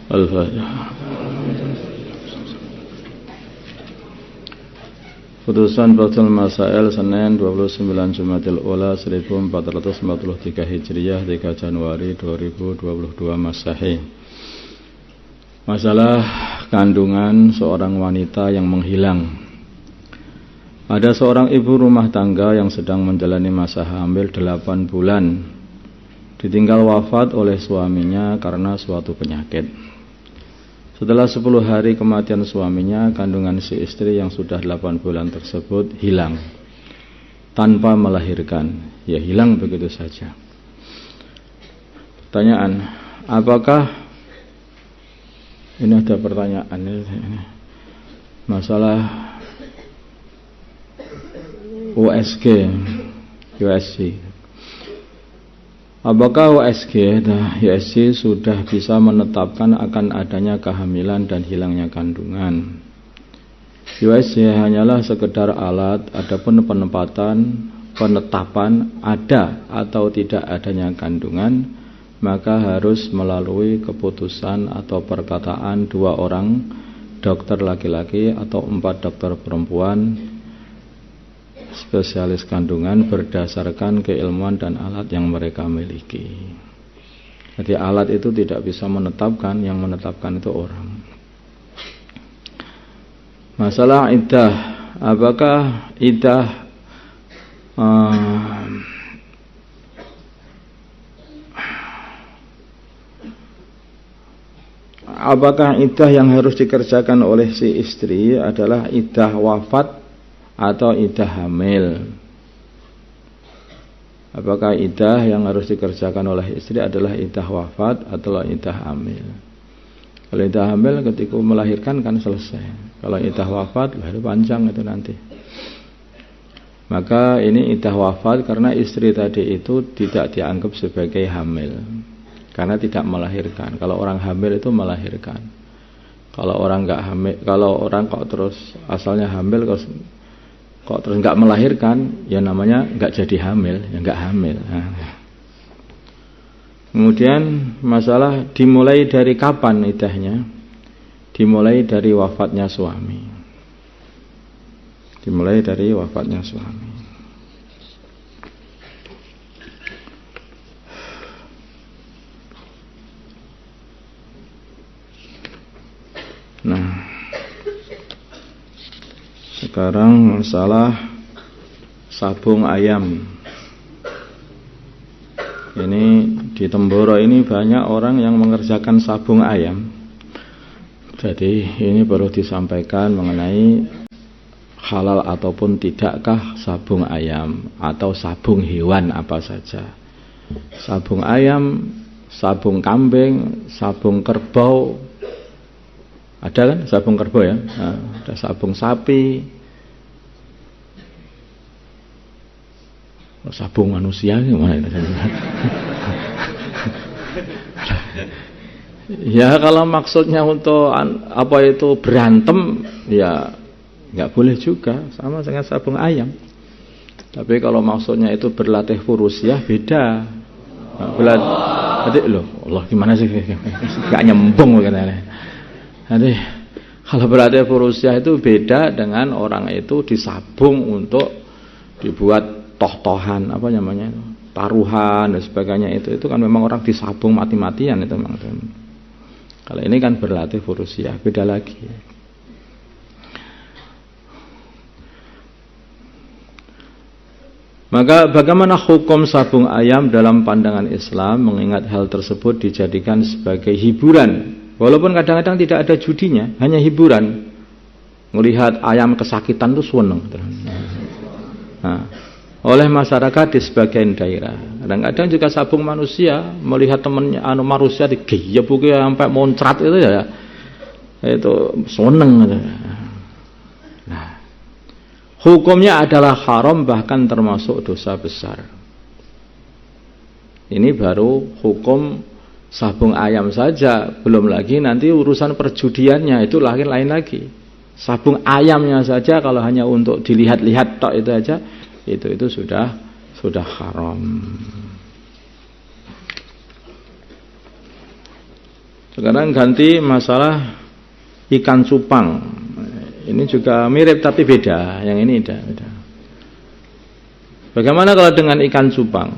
Al-Fatihah. Putusan Batul Masail Senin 29 Jumadil Ula 1443 Hijriyah 3 Januari 2022 Masehi. Masalah kandungan seorang wanita yang menghilang. Ada seorang ibu rumah tangga yang sedang menjalani masa hamil 8 bulan, ditinggal wafat oleh suaminya karena suatu penyakit. Setelah 10 hari kematian suaminya, kandungan si istri yang sudah 8 bulan tersebut hilang tanpa melahirkan. Ya, hilang begitu saja. Pertanyaan, apakah ini ada pertanyaan ini masalah USG. Apakah USG sudah bisa menetapkan akan adanya kehamilan dan hilangnya kandungan? USG hanyalah sekedar alat, adapun penetapan ada atau tidak adanya kandungan, maka harus melalui keputusan atau perkataan 2 orang dokter laki-laki atau 4 dokter perempuan spesialis kandungan berdasarkan keilmuan dan alat yang mereka miliki. Jadi alat itu tidak bisa menetapkan, yang menetapkan itu orang. Masalah iddah, apakah iddah apakah iddah yang harus dikerjakan oleh si istri adalah iddah wafat atau iddah hamil? Apakah iddah yang harus dikerjakan oleh istri adalah iddah wafat atau iddah hamil? Kalau iddah hamil ketika melahirkan kan selesai. Kalau iddah wafat itu panjang itu nanti. Maka ini iddah wafat karena istri tadi itu tidak dianggap sebagai hamil karena tidak melahirkan. Kalau orang hamil itu melahirkan. Kalau orang enggak hamil, kalau orang kok terus asalnya hamil kok terus nggak melahirkan, ya namanya nggak jadi hamil, ya nggak hamil. Nah. Kemudian masalah dimulai dari kapan iddahnya? Dimulai dari wafatnya suami. Dimulai dari wafatnya suami. Nah, sekarang masalah sabung ayam. Ini di Temboro ini banyak orang yang mengerjakan sabung ayam. Jadi ini perlu disampaikan mengenai halal ataupun tidakkah sabung ayam atau sabung hewan apa saja. Sabung ayam, sabung kambing, sabung kerbau. Ada kan sabung kerbau ya? Nah, ada sabung sapi, sabung manusia gimana? Ya kalau maksudnya untuk apa itu berantem, ya nggak boleh juga, sama dengan sabung ayam. Tapi kalau maksudnya itu berlatih furusiah beda. Berlatih, loh, Allah gimana sih? Gak nyembung katanya. Jadi kalau berlatih furusiah itu beda dengan orang itu disabung untuk dibuat toh-tohan, apa namanya, taruhan dan sebagainya. Itu kan memang orang disabung mati-matian itu memang. Kalau ini kan berlatih furusiah, beda lagi. Maka bagaimana hukum sabung ayam dalam pandangan Islam, mengingat hal tersebut dijadikan sebagai hiburan, walaupun kadang-kadang tidak ada judinya, hanya hiburan. Melihat ayam kesakitan itu seneng. Nah, oleh masyarakat di sebagian daerah. Kadang-kadang juga sabung manusia, melihat temannya manusia digeyebuke sampai moncrat itu ya. Itu seneng. Nah, hukumnya adalah haram, bahkan termasuk dosa besar. Ini baru hukum sabung ayam saja, belum lagi nanti urusan perjudiannya itu lain lagi. Sabung ayamnya saja kalau hanya untuk dilihat-lihat tok itu aja, itu sudah haram. Sekarang ganti masalah ikan cupang. Ini juga mirip tapi beda. Yang ini beda. Bagaimana kalau dengan ikan cupang?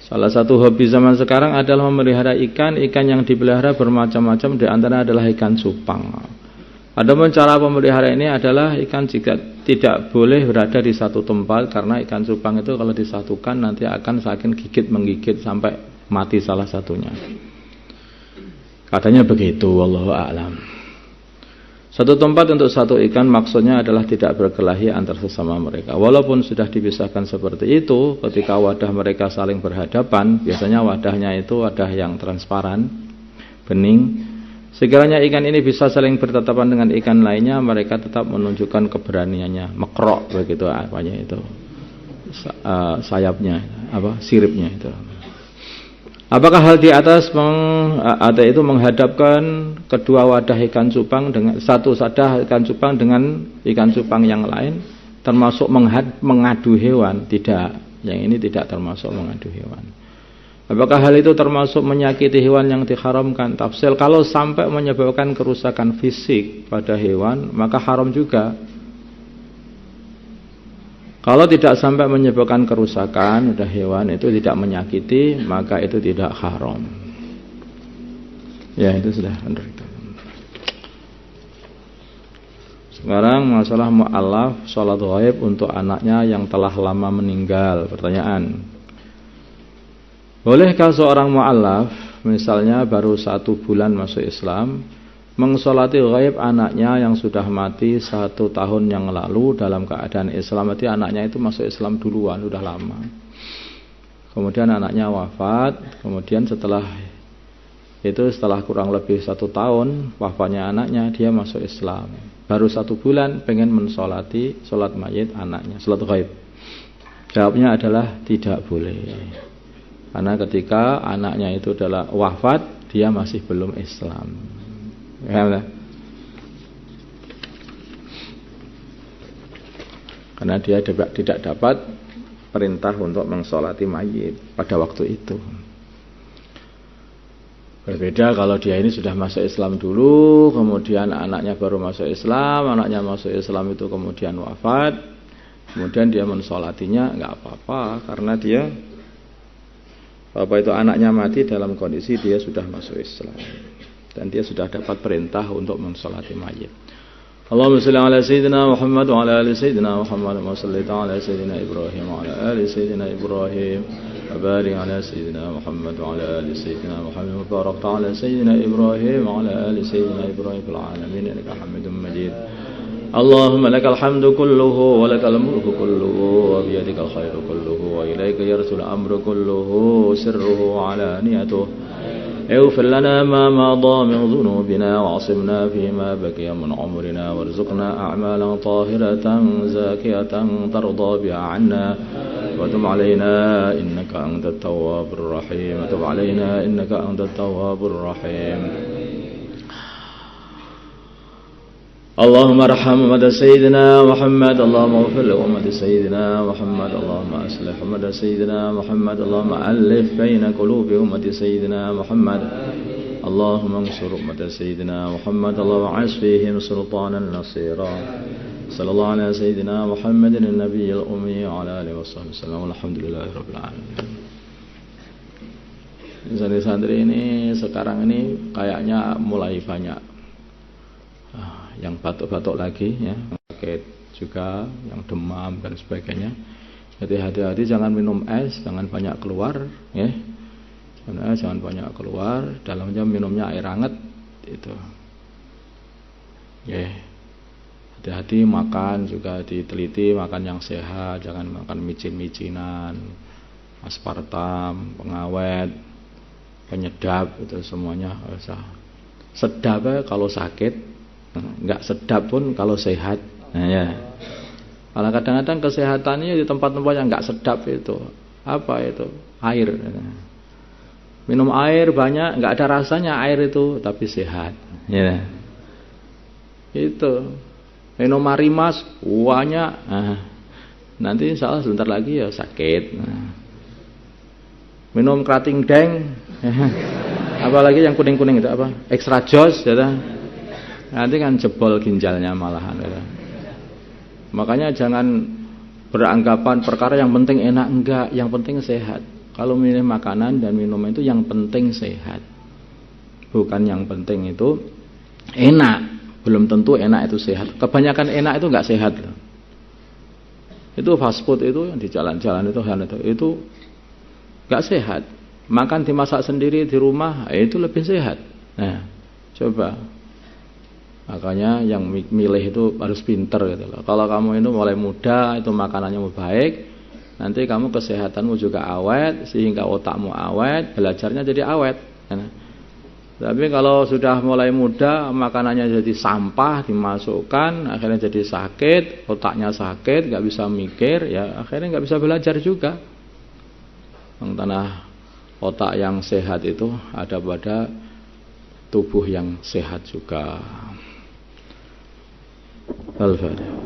Salah satu hobi zaman sekarang adalah memelihara ikan. Ikan yang dipelihara bermacam-macam, di antara adalah ikan cupang. Adapun cara pemelihara ini adalah ikan jika tidak boleh berada di satu tempat, karena ikan cupang itu kalau disatukan nanti akan saking menggigit sampai mati salah satunya. Katanya begitu, wallahu a'lam. Satu tempat untuk satu ikan maksudnya adalah tidak berkelahi antar sesama mereka. Walaupun sudah dipisahkan seperti itu, ketika wadah mereka saling berhadapan, biasanya wadahnya itu wadah yang transparan, bening. Sekiranya ikan ini bisa saling bertatapan dengan ikan lainnya, mereka tetap menunjukkan keberaniannya, mekrok begitu apanya itu, sayapnya, siripnya itu. Apakah hal di atas itu menghadapkan kedua wadah ikan cupang dengan satu wadah ikan cupang dengan ikan cupang yang lain termasuk mengadu hewan? Tidak, yang ini tidak termasuk mengadu hewan. Apakah hal itu termasuk menyakiti hewan yang diharamkan? Tafsir, kalau sampai menyebabkan kerusakan fisik pada hewan maka haram juga. Kalau tidak sampai menyebabkan kerusakan pada hewan, itu tidak menyakiti, maka itu tidak haram. Ya, itu sudah benar itu. Sekarang masalah mu'allaf sholat ghaib untuk anaknya yang telah lama meninggal. Pertanyaan, bolehkah seorang mu'allaf misalnya baru 1 bulan masuk Islam mengsolati ghaib anaknya yang sudah mati 1 tahun yang lalu dalam keadaan Islam? Berarti anaknya itu masuk Islam duluan, sudah lama. Kemudian anaknya wafat. Kemudian setelah kurang lebih 1 tahun wafatnya anaknya, dia masuk Islam. Baru 1 bulan pengen mensolati solat mayit anaknya, solat ghaib. Jawabnya adalah tidak boleh. Karena ketika anaknya itu adalah wafat, dia masih belum Islam. Ya, karena dia tidak dapat perintah untuk mensolati mayit pada waktu itu. Berbeda kalau dia ini sudah masuk Islam dulu, kemudian anaknya baru masuk Islam, anaknya masuk Islam itu kemudian wafat, kemudian dia mensolatinya, nggak apa-apa, karena dia itu anaknya mati dalam kondisi dia sudah masuk Islam dan dia sudah dapat perintah untuk mensolati mayit. Allahumma shalli ala sayyidina Muhammad wa ala ali sayyidina Muhammad wa salli ala sayyidina Ibrahim wa ala ali sayyidina Ibrahim wa barik ala sayyidina Muhammad wa ala ali sayyidina Muhammad wa barik ala sayyidina Ibrahim wa ala ali sayyidina Ibrahim fil alamin innaka Hamidum Majid. Allahumma lakal hamdu kulluhu wa lakal mulku kulluhu wa biyadikal khairu kulluhu wa ilayka yarsul amru kulluhu sirruhu wa alaniyatuhu. اغفر لنا ما مضى من ذنوبنا وعصمنا فيما بقي من عمرنا وارزقنا أعمالا طاهرة زاكية ترضى بها عنا وتب علينا إنك أنت التواب الرحيم وتب علينا إنك أنت التواب الرحيم. اللهم ارحم أمة سيدنا محمد، اللهم اغفر لأمة سيدنا محمد، اللهم أصلح أمة سيدنا محمد، اللهم ألف بين قلوب أمة سيدنا محمد، اللهم انصر أمة سيدنا محمد، اللهم اعز فيهم سلطانا نصيرا. صلى الله على سيدنا محمد النبي الأمي وعلى آله وصحبه وسلم. Alhamdulillahirabbil alamin. Santri-santri ini sekarang ini kayaknya mulai banyak yang batuk-batuk lagi, ya, sakit juga, yang demam dan sebagainya. Jadi hati-hati, jangan minum es, jangan banyak keluar, ya. Jangan banyak keluar, dalamnya minumnya air hangat itu. Ya. Hati-hati makan juga diteliti, makan yang sehat, jangan makan micin-micinan, aspartam, pengawet, penyedap, itu semuanya usah. Sedap ya kalau sakit, nggak sedap pun kalau sehat. Nah, ya. Kalau kadang-kadang kesehatannya di tempat-tempat yang nggak sedap itu, apa itu? Air. Minum air banyak, nggak ada rasanya air itu, tapi sehat. Ya. Itu. Minum marimas banyak, nanti insya Allah sebentar lagi ya sakit. Minum kerating deng. Apalagi yang kuning-kuning itu apa? Extra jos, ya. Nanti kan jebol ginjalnya malahan. Ya. Makanya jangan beranggapan perkara yang penting enak, enggak, yang penting sehat. Kalau milih makanan dan minuman itu yang penting sehat. Bukan yang penting itu enak. Belum tentu enak itu sehat. Kebanyakan enak itu enggak sehat. Itu fast food itu yang di jalan-jalan itu enggak sehat. Makan dimasak sendiri di rumah itu lebih sehat. Nah, coba. Makanya yang milih itu harus pinter gitu loh. Kalau kamu itu mulai muda, itu makanannya baik, nanti kamu kesehatanmu juga awet, sehingga otakmu awet, belajarnya jadi awet. Nah, tapi kalau sudah mulai muda, makanannya jadi sampah, dimasukkan, akhirnya jadi sakit, otaknya sakit, nggak bisa mikir, ya akhirnya nggak bisa belajar juga. Tanah otak yang sehat itu ada pada tubuh yang sehat juga. Al-Fatihah.